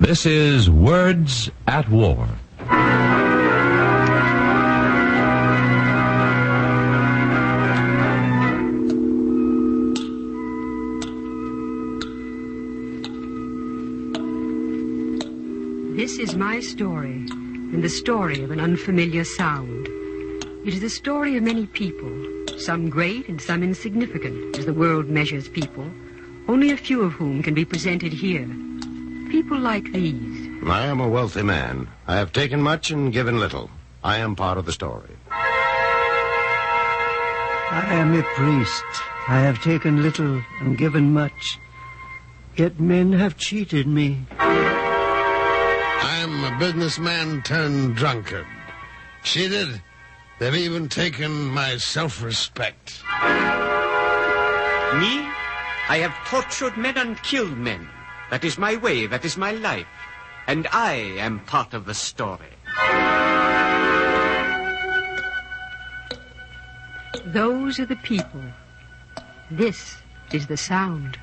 This is Words at War. This is my story, and the story of an unfamiliar sound. It is the story of many people, some great and some insignificant, as the world measures people, only a few of whom can be presented here. People like these. I am a wealthy man. I have taken much and given little. I am part of the story. I am a priest. I have taken little and given much. Yet men have cheated me. I'm a businessman turned drunkard. Cheated. They've even taken my self-respect. Me? I have tortured men and killed men. That is my way, that is my life. And I am part of the story. Those are the people. This is the sound.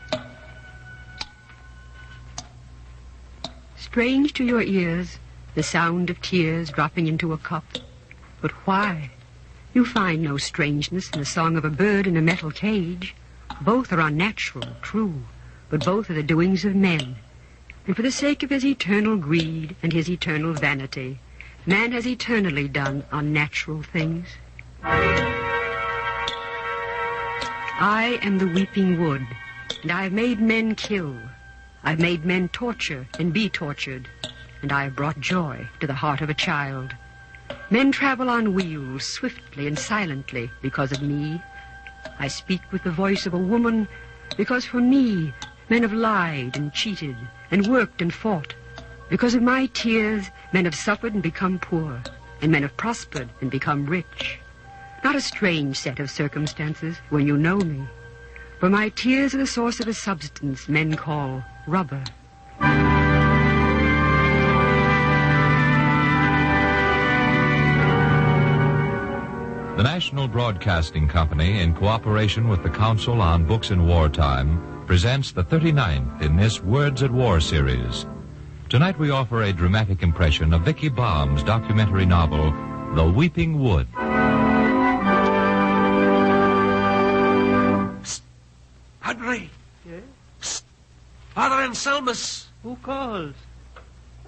Strange to your ears, the sound of tears dropping into a cup. But why? You find no strangeness in the song of a bird in a metal cage. Both are unnatural, true, but both are the doings of men. And for the sake of his eternal greed and his eternal vanity, man has eternally done unnatural things. I am the weeping wood, and I have made men kill. I've made men torture and be tortured, and I have brought joy to the heart of a child. Men travel on wheels swiftly and silently because of me. I speak with the voice of a woman because for me men have lied and cheated and worked and fought. Because of my tears, men have suffered and become poor, and men have prospered and become rich. Not a strange set of circumstances when you know me. For my tears are the source of a substance men call rubber. The National Broadcasting Company, in cooperation with the Council on Books in Wartime, presents the 39th in this Words at War series. Tonight we offer a dramatic impression of Vicky Baum's documentary novel, The Weeping Wood. Psst. Padre. Yes? Psst. Father Anselmus. Who calls?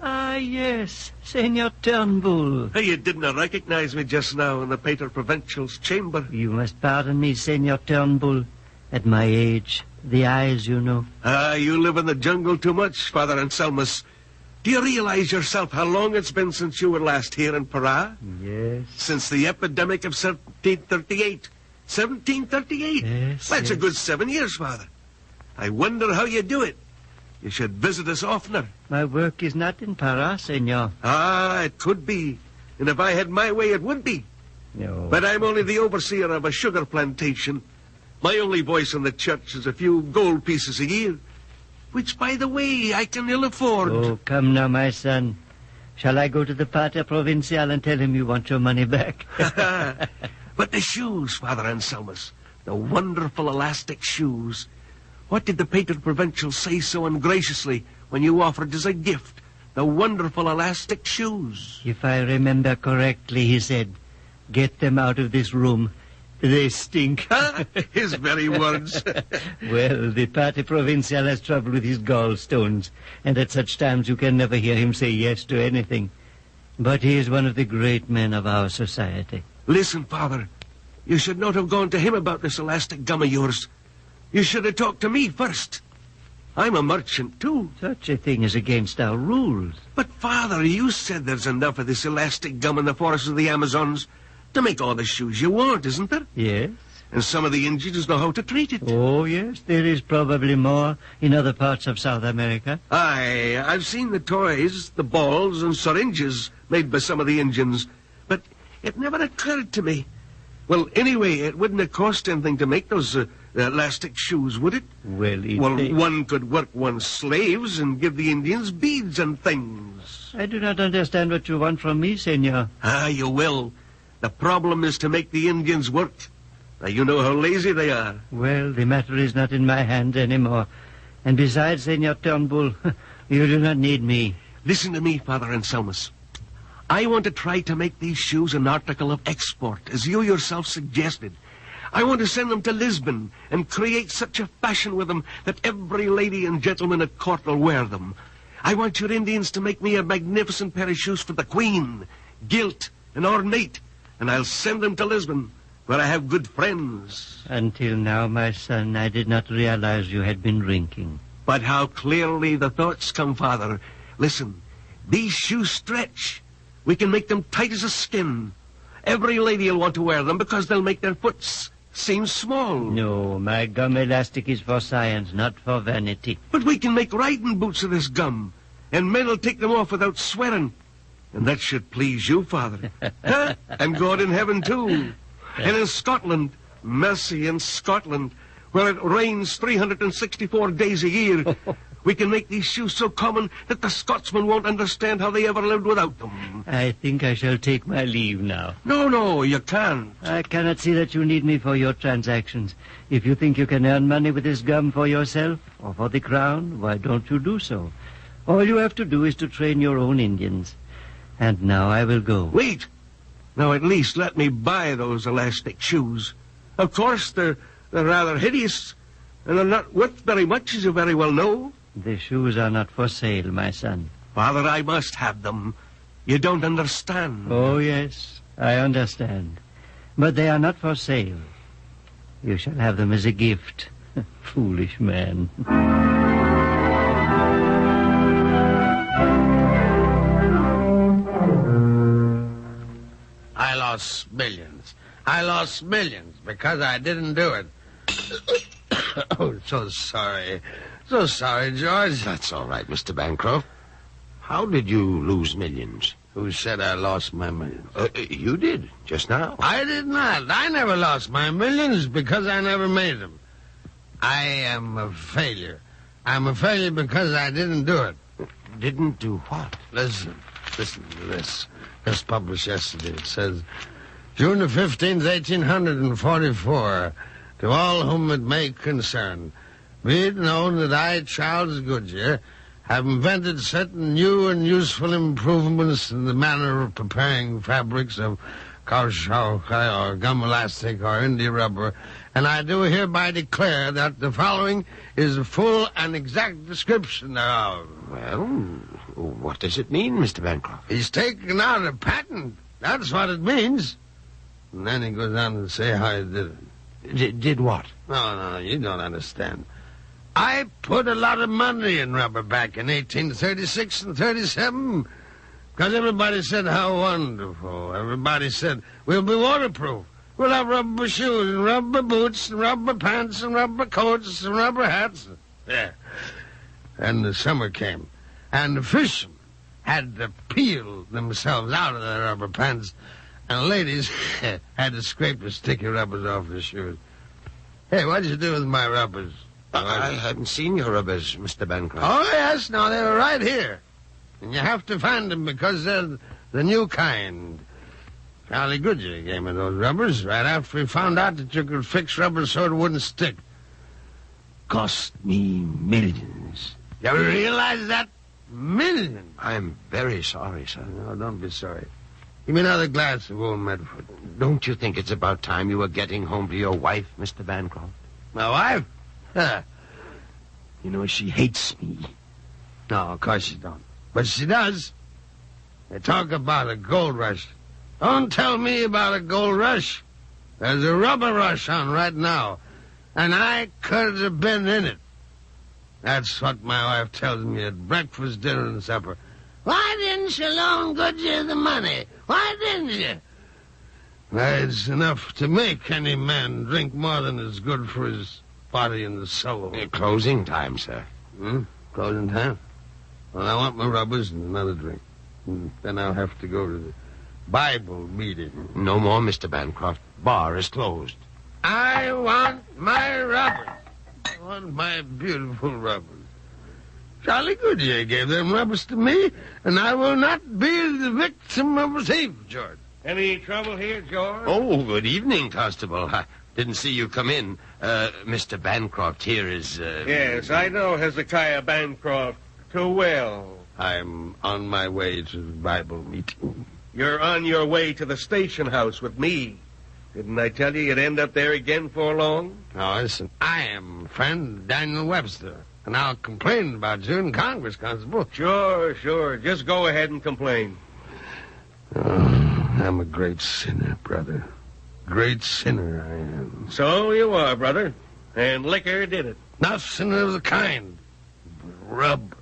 Ah, yes, Senor Turnbull. Hey, you didn't recognize me just now in the Pater Provincial's chamber. You must pardon me, Senor Turnbull. At my age, the eyes, you know. Ah, you live in the jungle too much, Father Anselmus. Do you realize yourself how long it's been since you were last here in Para? Yes. Since the epidemic of 1738. 1738? Yes, That's a yes. good 7 years, Father. I wonder how you do it. You should visit us oftener. My work is not in Para, Senor. Ah, it could be. And if I had my way, it would be. No. But I'm only the overseer of a sugar plantation. My only voice in the church is a few gold pieces a year, which, by the way, I can ill afford. Oh, come now, my son. Shall I go to the Pater Provincial and tell him you want your money back? But the shoes, Father Anselmus, the wonderful elastic shoes. What did the Pater Provincial say so ungraciously when you offered as a gift the wonderful elastic shoes? If I remember correctly, he said, "Get them out of this room. They stink." His very words. Well, the Pater Provincial has trouble with his gallstones, and at such times you can never hear him say yes to anything. But he is one of the great men of our society. Listen, Father, you should not have gone to him about this elastic gum of yours. You should have talked to me first. I'm a merchant, too. Such a thing is against our rules. But, Father, you said there's enough of this elastic gum in the forests of the Amazons to make all the shoes you want, isn't there? Yes? And some of the Indians know how to treat it. Oh, yes, there is probably more in other parts of South America. Aye, I've seen the toys, the balls and syringes made by some of the Indians, but it never occurred to me. Well, anyway, it wouldn't have cost anything to make those elastic shoes, would it? Well, One could work one's slaves and give the Indians beads and things. I do not understand what you want from me, senor. Ah, you will. The problem is to make the Indians work. Now, you know how lazy they are. Well, the matter is not in my hands anymore. And besides, Senor Turnbull, you do not need me. Listen to me, Father Anselmus. I want to try to make these shoes an article of export, as you yourself suggested. I want to send them to Lisbon and create such a fashion with them that every lady and gentleman at court will wear them. I want your Indians to make me a magnificent pair of shoes for the Queen, gilt and ornate, and I'll send them to Lisbon, where I have good friends. Until now, my son, I did not realize you had been drinking. But how clearly the thoughts come, Father. Listen, these shoes stretch. We can make them tight as a skin. Every lady will want to wear them because they'll make their foot seem small. No, my gum elastic is for science, not for vanity. But we can make riding boots of this gum, and men will take them off without swearing. And that should please you, Father. Huh? And God in heaven, too. And in Scotland, mercy, in Scotland, where it rains 364 days a year, we can make these shoes so common that the Scotsmen won't understand how they ever lived without them. I think I shall take my leave now. No, you can't. I cannot see that you need me for your transactions. If you think you can earn money with this gum for yourself or for the crown, why don't you do so? All you have to do is to train your own Indians. And now I will go. Wait. Now at least let me buy those elastic shoes. Of course, they're rather hideous, and they're not worth very much, as you very well know. The shoes are not for sale, my son. Father, I must have them. You don't understand. Oh, yes, I understand. But they are not for sale. You shall have them as a gift. Foolish man. I lost millions. I lost millions because I didn't do it. Oh, so sorry. So sorry, George. That's all right, Mr. Bancroft. How did you lose millions? Who said I lost my millions? You did, just now. I did not. I never lost my millions because I never made them. I am a failure. I'm a failure because I didn't do it. Didn't do what? Listen to this. Just published yesterday. It says, June the 15th, 1844, to all whom it may concern, be it known that I, Charles Goodyear, have invented certain new and useful improvements in the manner of preparing fabrics of cowshaw or gum elastic or India rubber, and I do hereby declare that the following is a full and exact description thereof. Well, what does it mean, Mr. Bancroft? He's taken out a patent. That's what it means. And then he goes on to say how he did it. Did what? No, you don't understand. I put a lot of money in rubber back in 1836 and 37 because everybody said how wonderful. Everybody said, we'll be waterproof. We'll have rubber shoes and rubber boots and rubber pants and rubber coats and rubber hats. Yeah. And the summer came, and the fishermen had to peel themselves out of their rubber pants, and the ladies had to scrape the sticky rubbers off their shoes. Hey, what'd you do with my rubbers? I hadn't seen your rubbers, Mr. Bancroft. Oh, yes. No, they were right here. And you have to find them because they're the new kind. Charlie Goodyear gave me those rubbers right after he found out that you could fix rubber so it wouldn't stick. Cost me millions. You ever realize that? Millions. I'm very sorry, sir. No, don't be sorry. Give me another glass of old Medford. Don't you think it's about time you were getting home to your wife, Mr. Bancroft? My wife? Huh. You know, she hates me. No, of course she don't. But she does. They talk about a gold rush. Don't tell me about a gold rush. There's a rubber rush on right now, and I could have been in it. That's what my wife tells me at breakfast, dinner, and supper. Why didn't you loan Goodyear the money? Why didn't you? Well, it's enough to make any man drink more than is good for his body and the soul. Closing time, sir. Closing time? Well, I want my rubbers and another drink. And then I'll have to go to the Bible meeting. No more, Mr. Bancroft. Bar is closed. I want my rubbers. I want my beautiful rubbers. Charlie Goodyear gave them rubbers to me, and I will not be the victim of a thief, George. Any trouble here, George? Oh, good evening, Constable. I didn't see you come in. Mr. Bancroft here is... Yes, I know Hezekiah Bancroft too well. I'm on my way to the Bible meeting. You're on your way to the station house with me. Didn't I tell you you'd end up there again for long? Now, listen, I am friend Daniel Webster, and I'll complain about you in Congress, Constable. Sure. Just go ahead and complain. Oh, I'm a great sinner, brother. Great sinner I am. So you are, brother. And liquor did it. Not sinner of the kind. Rub.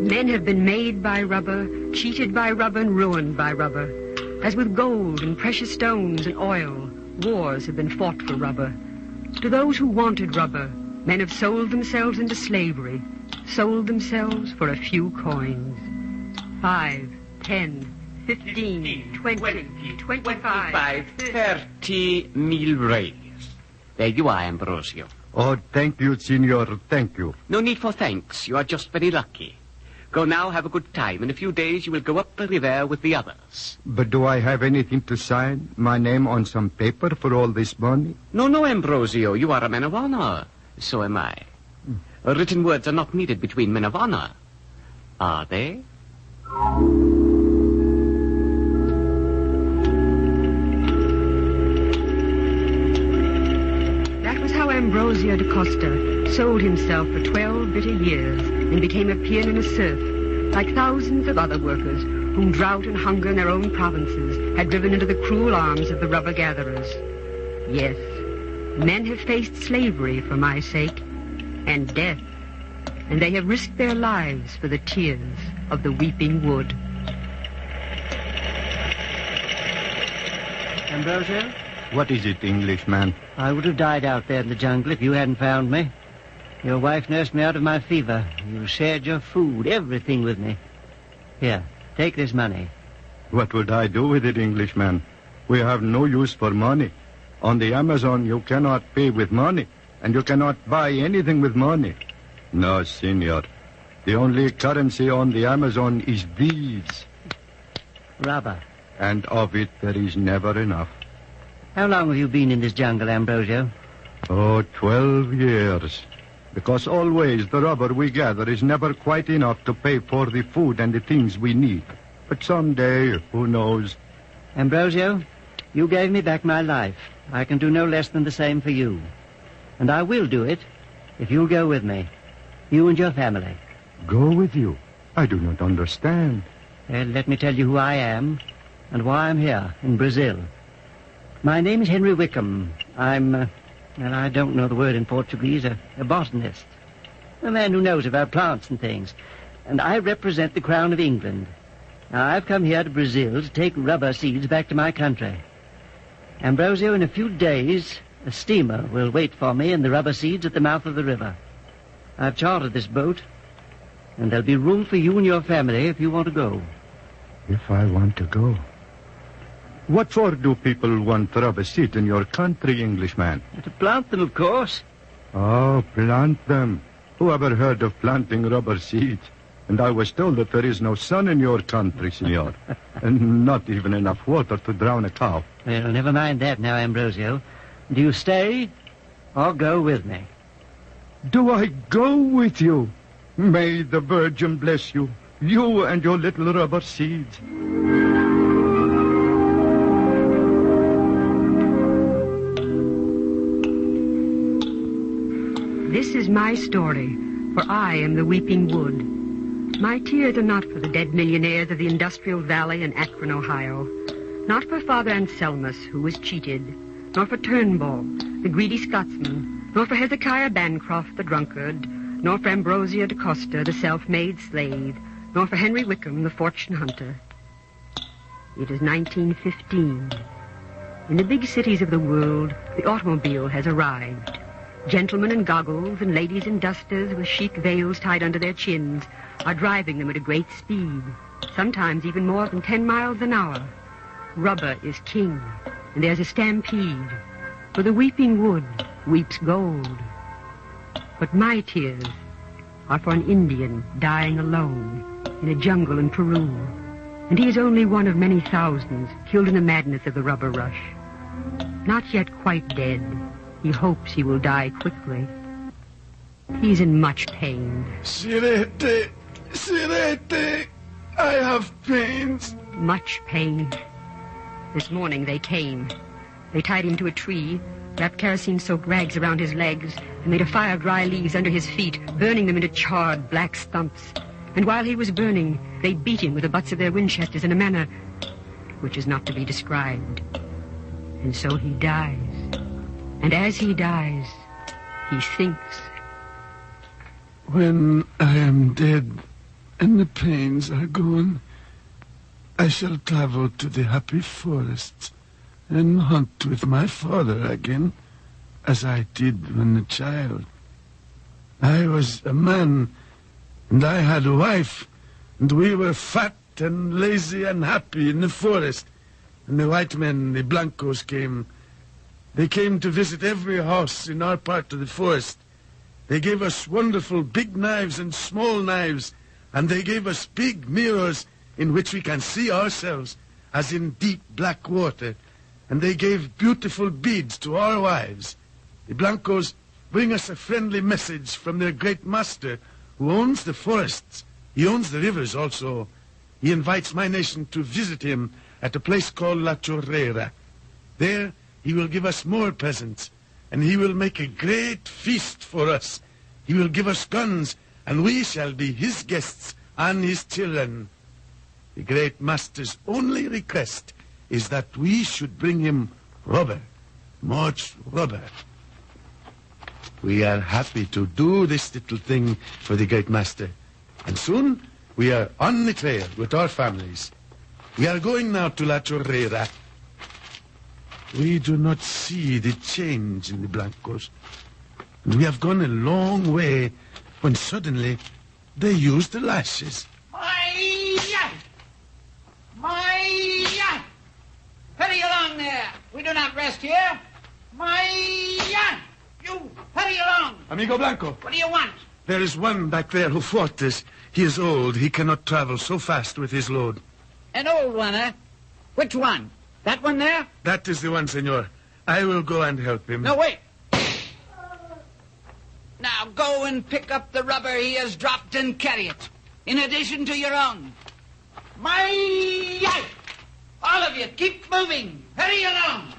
Men have been made by rubber, cheated by rubber, and ruined by rubber. As with gold and precious stones and oil, wars have been fought for rubber. To those who wanted rubber, men have sold themselves into slavery, sold themselves for a few coins. 5, 10, 15, 20, 25, 30 mil rays. There you are, Ambrosio. Oh, thank you, Signor, thank you. No need for thanks. You are just very lucky. Go now, have a good time. In a few days you will go up the river with the others. But do I have anything to sign? My name on some paper for all this money? No, Ambrosio. You are a man of honor. So am I. Written words are not needed between men of honor. Are they? That was how Ambrosio da Costa sold himself for 12 bitter years and became a peon and a serf, like thousands of other workers whom drought and hunger in their own provinces had driven into the cruel arms of the rubber gatherers. Yes, men have faced slavery for my sake, and death, and they have risked their lives for the tears of the weeping wood. Ambrosio? What is it, Englishman? I would have died out there in the jungle if you hadn't found me. Your wife nursed me out of my fever. You shared your food, everything with me. Here, take this money. What would I do with it, Englishman? We have no use for money. On the Amazon, you cannot pay with money, and you cannot buy anything with money. No, Senor. The only currency on the Amazon is these. Rubber. And of it there is never enough. How long have you been in this jungle, Ambrosio? Oh, 12 years. Because always the rubber we gather is never quite enough to pay for the food and the things we need. But someday, who knows? Ambrosio, you gave me back my life. I can do no less than the same for you. And I will do it if you'll go with me. You and your family. Go with you? I do not understand. Well, let me tell you who I am and why I'm here in Brazil. My name is Henry Wickham. I'm, I don't know the word in Portuguese, a botanist. A man who knows about plants and things. And I represent the Crown of England. Now, I've come here to Brazil to take rubber seeds back to my country. Ambrosio, in a few days, a steamer will wait for me and the rubber seeds at the mouth of the river. I've chartered this boat, and there'll be room for you and your family if you want to go. If I want to go? What for do people want rubber seeds in your country, Englishman? To plant them, of course. Oh, plant them. Who ever heard of planting rubber seeds? And I was told that there is no sun in your country, senor. And not even enough water to drown a cow. Well, never mind that now, Ambrosio. Do you stay or go with me? Do I go with you? May the Virgin bless you. You and your little rubber seeds. This is my story, for I am the weeping wood. My tears are not for the dead millionaires of the Industrial Valley in Akron, Ohio. Not for Father Anselmus, who was cheated. Nor for Turnbull, the greedy Scotsman. Nor for Hezekiah Bancroft, the drunkard. Nor for Ambrosio da Costa, the self-made slave. Nor for Henry Wickham, the fortune hunter. It is 1915. In the big cities of the world, the automobile has arrived. Gentlemen in goggles and ladies in dusters with chic veils tied under their chins are driving them at a great speed, sometimes even more than 10 miles an hour. Rubber is king, and there's a stampede, for the weeping wood weeps gold. But my tears are for an Indian dying alone in a jungle in Peru. And he is only one of many thousands killed in the madness of the rubber rush. Not yet quite dead, he hopes he will die quickly. He's in much pain. Sirete, Sirete, I have pains. Much pain. This morning they came. They tied him to a tree, wrapped kerosene-soaked rags around his legs, and made a fire of dry leaves under his feet, burning them into charred black stumps. And while he was burning, they beat him with the butts of their Winchesters in a manner which is not to be described. And so he dies. And as he dies, he thinks. When I am dead and the pains are gone, I shall travel to the happy forests and hunt with my father again, as I did when a child. I was a man, and I had a wife, and we were fat and lazy and happy in the forest. And the white men, the Blancos, came. They came to visit every house in our part of the forest. They gave us wonderful big knives and small knives, and they gave us big mirrors in which we can see ourselves as in deep black water. And they gave beautiful beads to our wives. The Blancos bring us a friendly message from their great master, who owns the forests. He owns the rivers also. He invites my nation to visit him at a place called La Chorrera. There he will give us more presents, and he will make a great feast for us. He will give us guns, and we shall be his guests and his children. The great master's only request is that we should bring him rubber, much rubber. We are happy to do this little thing for the great master. And soon we are on the trail with our families. We are going now to La Chorrera. We do not see the change in the Blancos. And we have gone a long way when suddenly they use the lashes. Hurry along there. We do not rest here. You, hurry along. Amigo Blanco. What do you want? There is one back there who fought this. He is old. He cannot travel so fast with his load. An old one, eh? Which one? That one there? That is the one, senor. I will go and help him. No, wait. Now go and pick up the rubber he has dropped and carry it, in addition to your own. All of you, keep moving. Hurry along.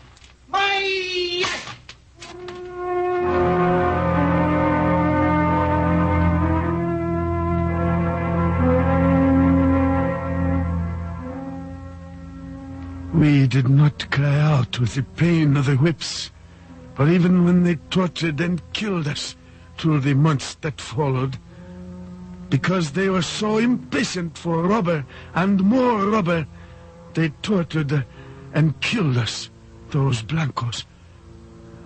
We did not cry out with the pain of the whips, for even when they tortured and killed us through the months that followed, because they were so impatient for rubber and more rubber, they tortured and killed us, those Blancos.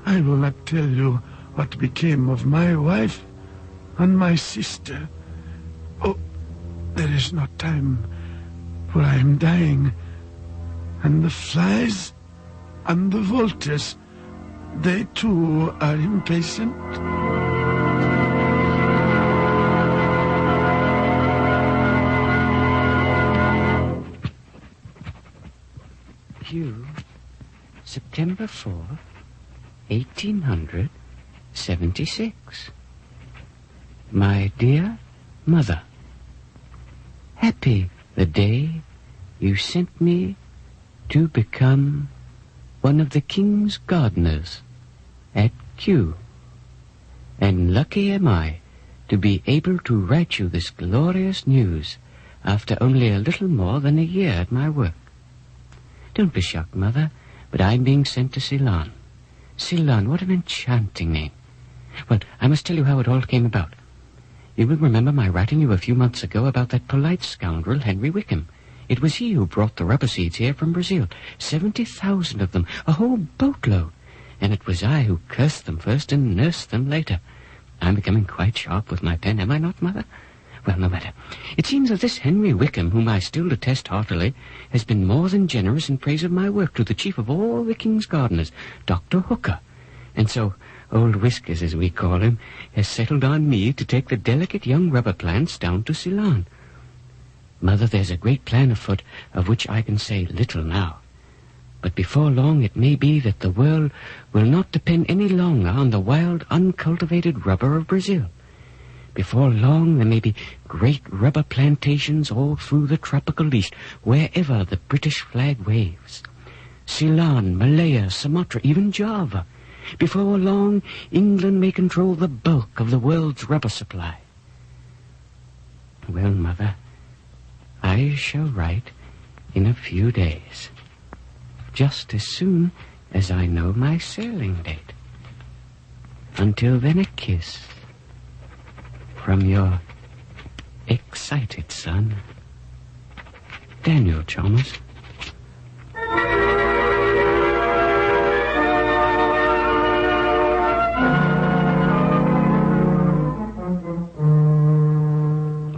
I will not tell you what became of my wife and my sister. Oh, there is no time, for I am dying. And the flies and the vultures, they too are impatient. You, September 4, 1876. My dear mother, happy the day you sent me to become one of the king's gardeners at Kew. And lucky am I to be able to write you this glorious news after only a little more than a year at my work. Don't be shocked, Mother, but I'm being sent to Ceylon. Ceylon, what an enchanting name. Well, I must tell you how it all came about. You will remember my writing you a few months ago about that polite scoundrel, Henry Wickham. It was he who brought the rubber seeds here from Brazil. 70,000 of them, a whole boatload. And it was I who cursed them first and nursed them later. I'm becoming quite sharp with my pen, am I not, Mother? Well, no matter. It seems that this Henry Wickham, whom I still detest heartily, has been more than generous in praise of my work to the chief of all the king's gardeners, Dr. Hooker. And so, old Whiskers, as we call him, has settled on me to take the delicate young rubber plants down to Ceylon. Mother, there's a great plan afoot of which I can say little now. But before long it may be that the world will not depend any longer on the wild, uncultivated rubber of Brazil. Before long there may be great rubber plantations all through the tropical east, wherever the British flag waves. Ceylon, Malaya, Sumatra, even Java. Before long, England may control the bulk of the world's rubber supply. Well, Mother, I shall write in a few days, just as soon as I know my sailing date. Until then, a kiss from your excited son, Daniel Chalmers.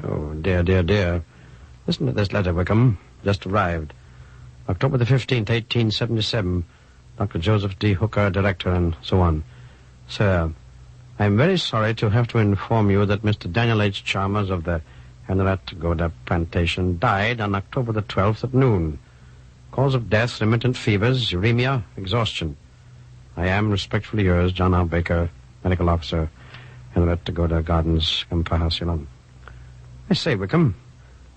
Oh, dear. Listen to this letter, Wickham. Just arrived. October the 15th, 1877. Dr. Joseph D. Hooker, director, and so on. Sir, I am very sorry to have to inform you that Mr. Daniel H. Chalmers of the Henrietta Goda plantation died on October the 12th at noon. Cause of death, remittent fevers, uremia, exhaustion. I am respectfully yours, John R. Baker, medical officer, Henrietta Goda Gardens, Kampaha, Ceylon. I say, Wickham,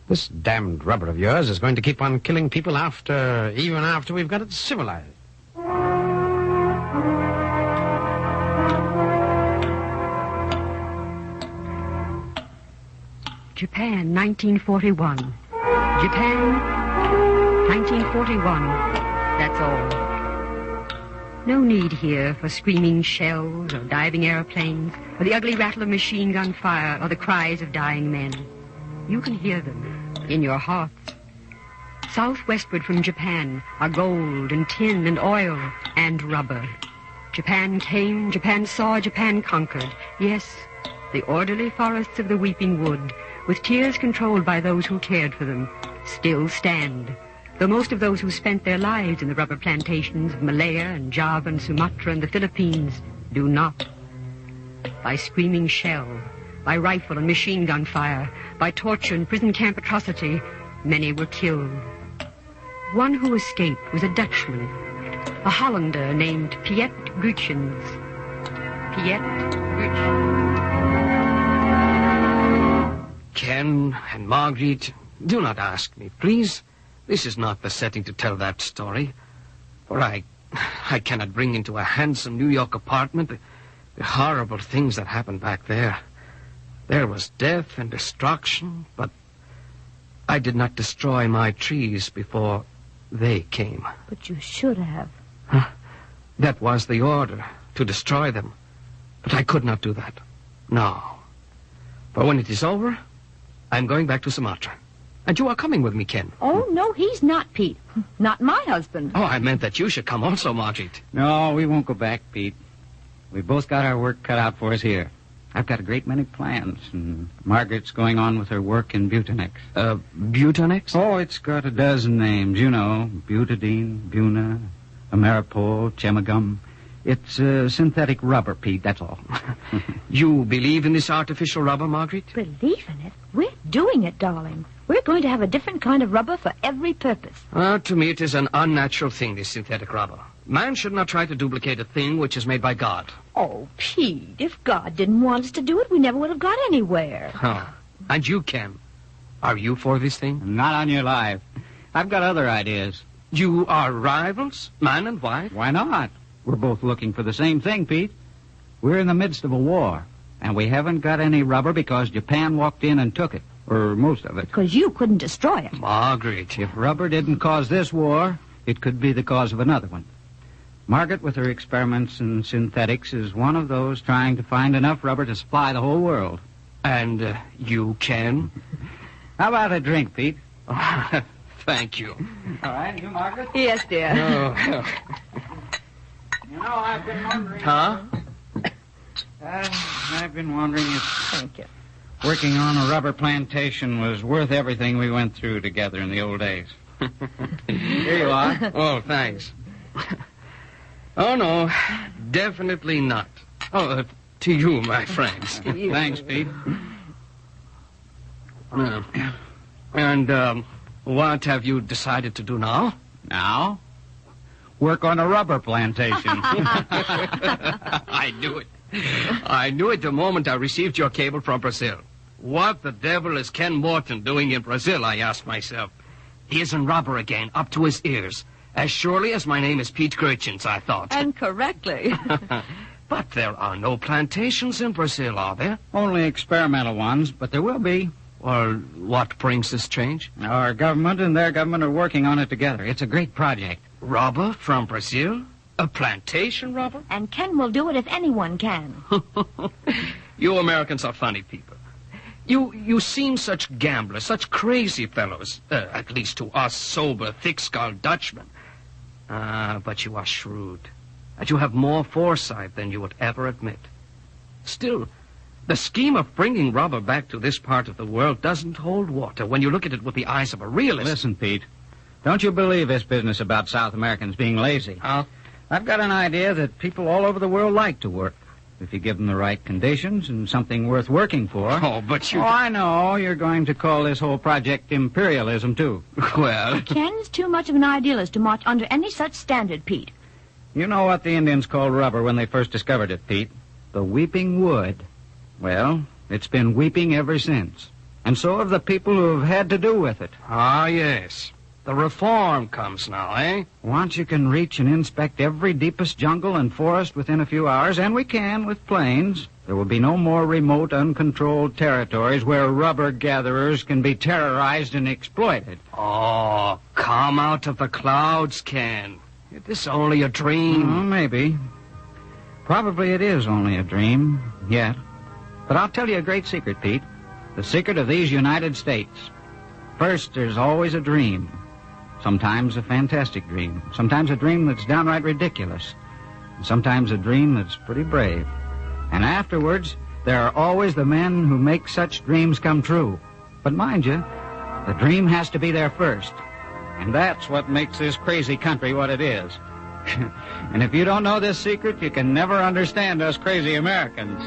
this damned rubber of yours is going to keep on killing people even after we've got it civilized. Japan, 1941. Japan, 1941. That's all. No need here for screaming shells or diving airplanes or the ugly rattle of machine gun fire or the cries of dying men. You can hear them in your hearts. Southwestward from Japan are gold and tin and oil and rubber. Japan came, Japan saw, Japan conquered. Yes, the orderly forests of the Weeping Wood, with tears controlled by those who cared for them, still stand, though most of those who spent their lives in the rubber plantations of Malaya and Java and Sumatra and the Philippines do not. By screaming shell, by rifle and machine gun fire, by torture and prison camp atrocity, many were killed. One who escaped was a Dutchman, a Hollander named Piet Gutschens. Piet Gutschens. Ken and Margaret, do not ask me, please. This is not the setting to tell that story. For I cannot bring into a handsome New York apartment the horrible things that happened back there. There was death and destruction, but I did not destroy my trees before they came. But you should have. That was the order, to destroy them. But I could not do that. No. For when it is over, I'm going back to Sumatra. And you are coming with me, Ken. Oh, no, he's not, Pete. Not my husband. Oh, I meant that you should come also, Margaret. No, we won't go back, Pete. We've both got our work cut out for us here. I've got a great many plans, and Margaret's going on with her work in Butanex. Butanex? Oh, it's got a dozen names, you know. Butadiene, Buna, Ameripol, Chemigum. It's synthetic rubber, Pete, that's all. You believe in this artificial rubber, Margaret? Believe in it? We're doing it, darling. We're going to have a different kind of rubber for every purpose. To me, it is an unnatural thing, this synthetic rubber. Man should not try to duplicate a thing which is made by God. Oh, Pete, if God didn't want us to do it, we never would have got anywhere. Oh, and you, Ken, are you for this thing? Not on your life. I've got other ideas. You are rivals, man and wife? Why not? We're both looking for the same thing, Pete. We're in the midst of a war, and we haven't got any rubber because Japan walked in and took it, or most of it. Because you couldn't destroy it. Margaret. If rubber didn't cause this war, it could be the cause of another one. Margaret, with her experiments in synthetics, is one of those trying to find enough rubber to supply the whole world. And you can? How about a drink, Pete? Thank you. All right, you, Margaret? Yes, dear. Oh. You know, I've been wondering... Huh? I've been wondering if... Thank you. Working on a rubber plantation was worth everything we went through together in the old days. Here you are. Oh, thanks. Oh, no, definitely not. Oh, to you, my friends. Thanks, Pete. And, what have you decided to do now? Now? Work on a rubber plantation. I knew it. I knew it the moment I received your cable from Brazil. What the devil is Ken Morton doing in Brazil, I asked myself. He is in rubber again, up to his ears. As surely as my name is Pete Gurchins, I thought. And correctly. But there are no plantations in Brazil, are there? Only experimental ones, but there will be. Well, what brings this change? Our government and their government are working on it together. It's a great project. Rubber from Brazil? A plantation rubber? And Ken will do it if anyone can. You Americans are funny people. You seem such gamblers, such crazy fellows, at least to us sober, thick-skulled Dutchmen. But you are shrewd, and you have more foresight than you would ever admit. Still, the scheme of bringing rubber back to this part of the world doesn't hold water when you look at it with the eyes of a realist. Listen, Pete, don't you believe this business about South Americans being lazy? Huh? I've got an idea that people all over the world like to work. If you give them the right conditions and something worth working for. Oh, but you... Oh, I know. You're going to call this whole project imperialism, too. Well... Ken's too much of an idealist to march under any such standard, Pete. You know what the Indians called rubber when they first discovered it, Pete? The weeping wood. Well, it's been weeping ever since. And so have the people who have had to do with it. Ah, yes. The reform comes now, eh? Once you can reach and inspect every deepest jungle and forest within a few hours, and we can with planes, there will be no more remote, uncontrolled territories where rubber gatherers can be terrorized and exploited. Oh, come out of the clouds, Ken. It is only a dream. Maybe. Probably it is only a dream, yet. But I'll tell you a great secret, Pete. The secret of these United States. First, there's always a dream. Sometimes a fantastic dream. Sometimes a dream that's downright ridiculous. And sometimes a dream that's pretty brave. And afterwards, there are always the men who make such dreams come true. But mind you, the dream has to be there first. And that's what makes this crazy country what it is. And if you don't know this secret, you can never understand us crazy Americans.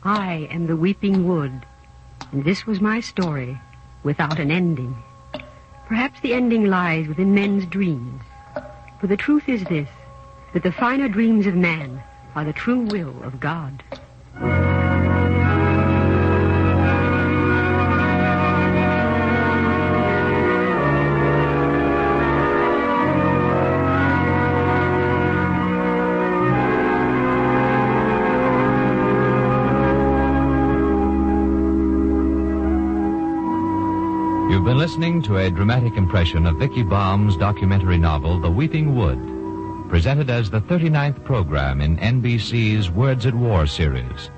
I am the weeping wood, and this was my story, without an ending. Perhaps the ending lies within men's dreams. For the truth is this, that the finer dreams of man are the true will of God. You've been listening to a dramatic impression of Vicky Baum's documentary novel, The Weeping Wood, presented as the 39th program in NBC's Words at War series.